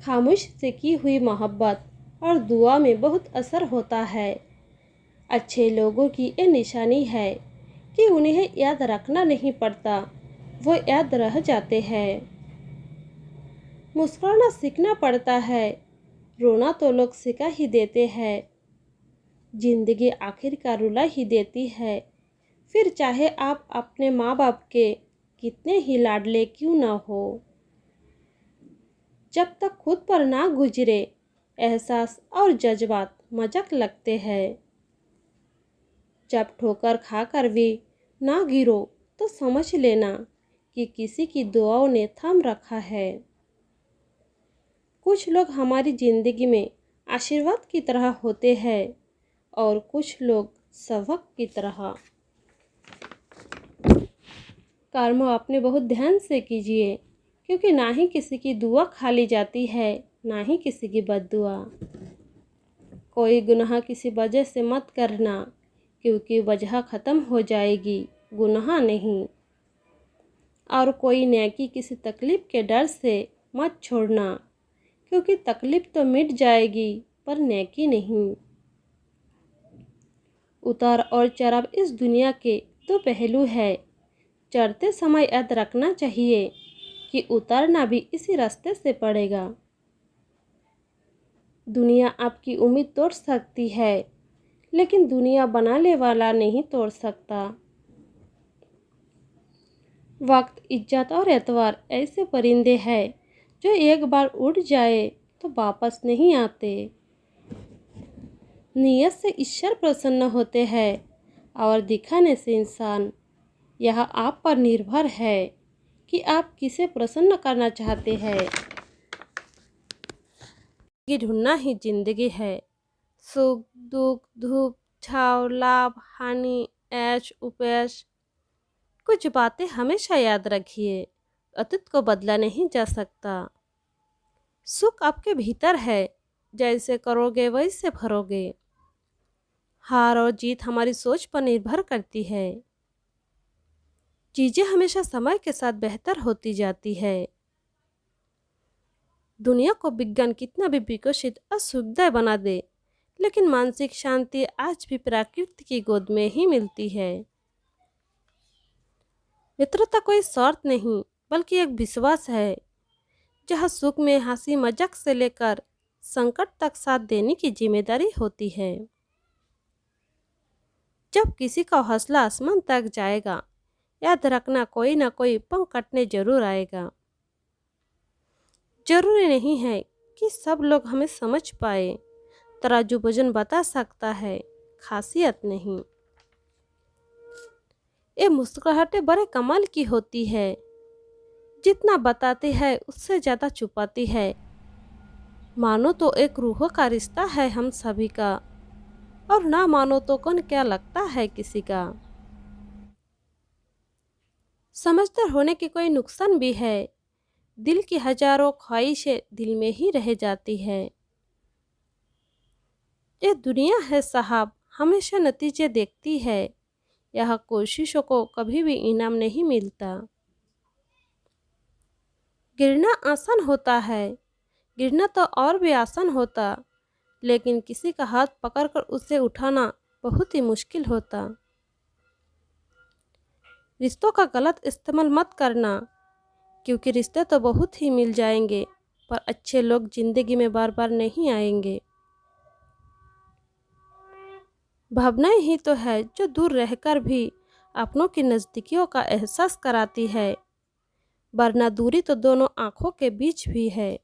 खामोश से की हुई मोहब्बत और दुआ में बहुत असर होता है। अच्छे लोगों की ये निशानी है कि उन्हें याद रखना नहीं पड़ता, वो याद रह जाते हैं। मुस्कुराना सीखना पड़ता है, रोना तो लोग सिखा ही देते हैं। जिंदगी आखिरकार रुला ही देती है, फिर चाहे आप अपने माँ बाप के कितने ही लाडले क्यों ना हो। जब तक खुद पर ना गुजरे, एहसास और जज्बात मजाक लगते हैं। जब ठोकर खाकर भी ना गिरो तो समझ लेना कि किसी की दुआओं ने थाम रखा है। कुछ लोग हमारी जिंदगी में आशीर्वाद की तरह होते हैं और कुछ लोग सबक की तरह। कर्म अपने बहुत ध्यान से कीजिए, क्योंकि ना ही किसी की दुआ खाली जाती है, ना ही किसी की बद्दुआ। कोई गुनाह किसी वजह से मत करना, क्योंकि वजह ख़त्म हो जाएगी, गुनाह नहीं। और कोई नेकी किसी तकलीफ़ के डर से मत छोड़ना, क्योंकि तकलीफ़ तो मिट जाएगी पर नेकी नहीं। उतार और चढ़ाव इस दुनिया के दो पहलू है। चढ़ते समय याद रखना चाहिए कि उतरना भी इसी रास्ते से पड़ेगा। दुनिया आपकी उम्मीद तोड़ सकती है, लेकिन दुनिया बनाने वाला नहीं तोड़ सकता। वक्त, इज्जत और एतबार ऐसे परिंदे हैं जो एक बार उड़ जाए तो वापस नहीं आते। नीयत से ईश्वर प्रसन्न होते हैं और दिखाने से इंसान। यह आप पर निर्भर है कि आप किसे प्रसन्न करना चाहते हैं। ये ढूंढना ही जिंदगी है। सुख दुख, धूप छाँव, लाभ हानि, ऐश उपैश। कुछ बातें हमेशा याद रखिए, अतीत को बदला नहीं जा सकता। सुख आपके भीतर है, जैसे करोगे वैसे भरोगे। हार और जीत हमारी सोच पर निर्भर करती है। चीज़ें हमेशा समय के साथ बेहतर होती जाती है। दुनिया को विज्ञान कितना भी विकसित और सुखदायी बना दे, लेकिन मानसिक शांति आज भी प्रकृति की गोद में ही मिलती है। मित्रता कोई शर्त नहीं, बल्कि एक विश्वास है, जहाँ सुख में हंसी मजाक से लेकर संकट तक साथ देने की जिम्मेदारी होती है। जब किसी का हौसला आसमान तक जाएगा, याद रखना कोई ना कोई पंख कटने जरूर आएगा। जरूरी नहीं है कि सब लोग हमें समझ पाए। तराजू वजन बता सकता है, खासियत नहीं। ये मुस्कुराहटें बड़े कमाल की होती है, जितना बताती है उससे ज़्यादा छुपाती है। मानो तो एक रूहों का रिश्ता है हम सभी का, और ना मानो तो कौन क्या लगता है किसी का। समझदार होने की कोई नुकसान भी है, दिल की हजारों ख्वाहिशें दिल में ही रह जाती है। ये दुनिया है साहब, हमेशा नतीजे देखती है। यह कोशिशों को कभी भी इनाम नहीं मिलता। गिरना आसान होता है, गिरना तो और भी आसान होता, लेकिन किसी का हाथ पकड़कर उसे उठाना बहुत ही मुश्किल होता। रिश्तों का गलत इस्तेमाल मत करना, क्योंकि रिश्ते तो बहुत ही मिल जाएंगे, पर अच्छे लोग जिंदगी में बार बार नहीं आएंगे। भावनाएं ही तो है जो दूर रहकर भी अपनों की नज़दीकियों का एहसास कराती है, वरना दूरी तो दोनों आँखों के बीच भी है।